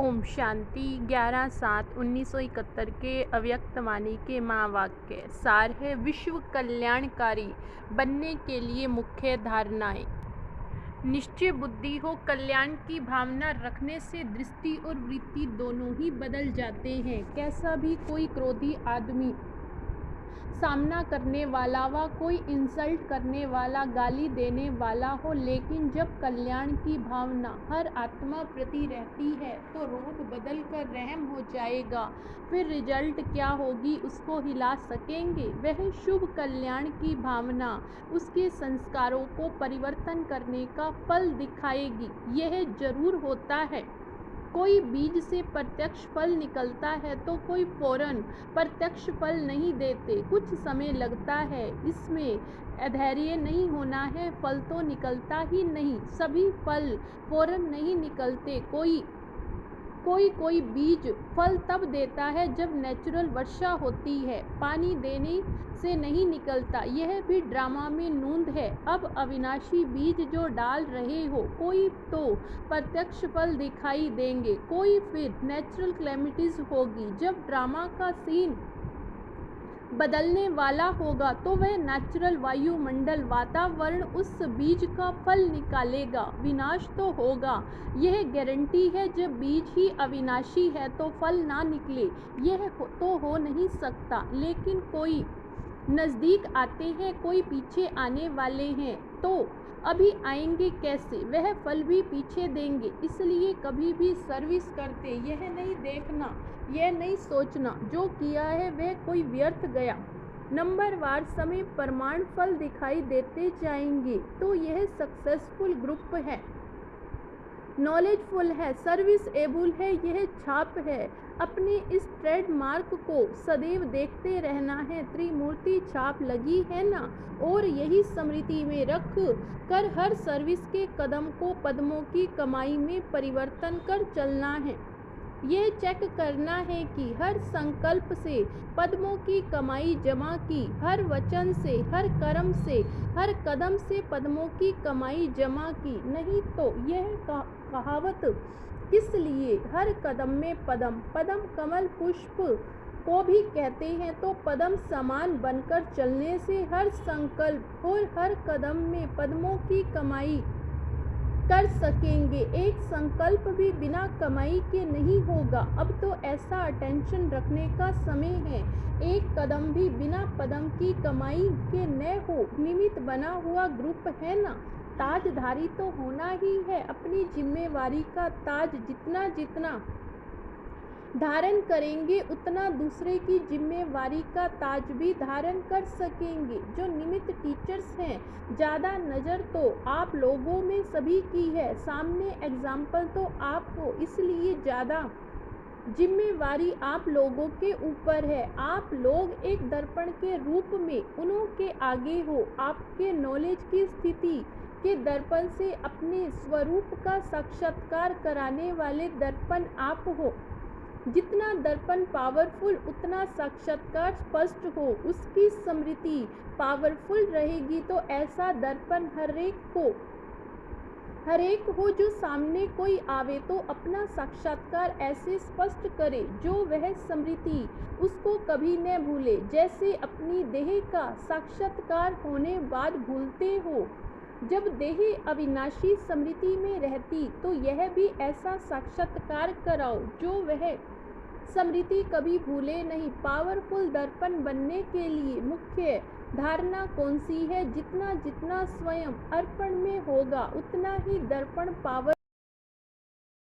ओम शांति 11/7/1971 के अव्यक्तवाणी के महावाक्य सार है। विश्व कल्याणकारी बनने के लिए मुख्य धारणाएं। निश्चय बुद्धि हो। कल्याण की भावना रखने से दृष्टि और वृत्ति दोनों ही बदल जाते हैं। कैसा भी कोई क्रोधी आदमी सामना करने वाला व कोई इंसल्ट करने वाला, गाली देने वाला हो, लेकिन जब कल्याण की भावना हर आत्मा प्रति रहती है तो रोग बदल कर रहम हो जाएगा। फिर रिजल्ट क्या होगी उसको हिला सकेंगे। वह शुभ कल्याण की भावना उसके संस्कारों को परिवर्तन करने का फल दिखाएगी। यह जरूर होता है, कोई बीज से प्रत्यक्ष फल निकलता है तो कोई फौरन प्रत्यक्ष फल नहीं देते, कुछ समय लगता है। इसमें अधैर्य नहीं होना है, फल तो निकलता ही नहीं। सभी फल फौरन नहीं निकलते। कोई बीज फल तब देता है जब नेचुरल वर्षा होती है, पानी देने से नहीं निकलता। यह भी ड्रामा में नूंद है। अब अविनाशी बीज जो डाल रहे हो, कोई तो प्रत्यक्ष फल दिखाई देंगे, कोई फिर नेचुरल क्लैमिटीज होगी। जब ड्रामा का सीन बदलने वाला होगा तो वह नेचुरल वायुमंडल वातावरण उस बीज का फल निकालेगा। विनाश तो होगा, यह गारंटी है। जब बीज ही अविनाशी है तो फल ना निकले, यह तो हो नहीं सकता। लेकिन कोई नज़दीक आते हैं, कोई पीछे आने वाले हैं, तो अभी आएंगे कैसे? वह फल भी पीछे देंगे। इसलिए कभी भी सर्विस करते यह नहीं देखना, यह नहीं सोचना जो किया है वह कोई व्यर्थ गया। नंबरवार समय प्रमाण फल दिखाई देते जाएंगे तो यह सक्सेसफुल ग्रुप है, नॉलेजफुल है, सर्विस एबल है, यह छाप है। अपने इस ट्रेडमार्क को सदैव देखते रहना है। त्रिमूर्ति छाप लगी है ना, और यही स्मृति में रख कर हर सर्विस के कदम को पद्मों की कमाई में परिवर्तन कर चलना है। यह चेक करना है कि हर संकल्प से पद्मों की कमाई जमा की, हर वचन से, हर कर्म से, हर कदम से पद्मों की कमाई जमा की। नहीं तो यह कहावत किस लिए? हर कदम में पदम, पदम कमल पुष्प को भी कहते हैं, तो पदम समान बनकर चलने से हर संकल्प और हर कदम में पद्मों की कमाई कर सकेंगे। एक संकल्प भी बिना कमाई के नहीं होगा। अब तो ऐसा अटेंशन रखने का समय है, एक कदम भी बिना पदम की कमाई के न हो। निमित्त बना हुआ ग्रुप है ना, ताजधारी तो होना ही है। अपनी जिम्मेवारी का ताज जितना जितना धारण करेंगे उतना दूसरे की जिम्मेवारी का ताज भी धारण कर सकेंगे। जो निमित्त टीचर्स हैं, ज़्यादा नज़र तो आप लोगों में सभी की है, सामने एग्जाम्पल तो आप हो, इसलिए ज़्यादा जिम्मेवारी आप लोगों के ऊपर है। आप लोग एक दर्पण के रूप में उन्हों के आगे हो। आपके नॉलेज की स्थिति के दर्पण से अपने स्वरूप का साक्षात्कार कराने वाले दर्पण आप हो। जितना दर्पण पावरफुल उतना साक्षात्कार स्पष्ट हो, उसकी स्मृति पावरफुल रहेगी। तो ऐसा दर्पण हर एक हो जो सामने कोई आवे तो अपना साक्षात्कार ऐसे स्पष्ट करे जो वह स्मृति उसको कभी न भूले। जैसे अपनी देह का साक्षात्कार होने बाद भूलते हो। जब देह अविनाशी स्मृति में रहती तो यह भी ऐसा साक्षात्कार कराओ जो वह स्मृति कभी भूले नहीं। पावरफुल दर्पण बनने के लिए मुख्य धारणा कौन सी है? जितना जितना स्वयं अर्पण में होगा उतना ही दर्पण पावर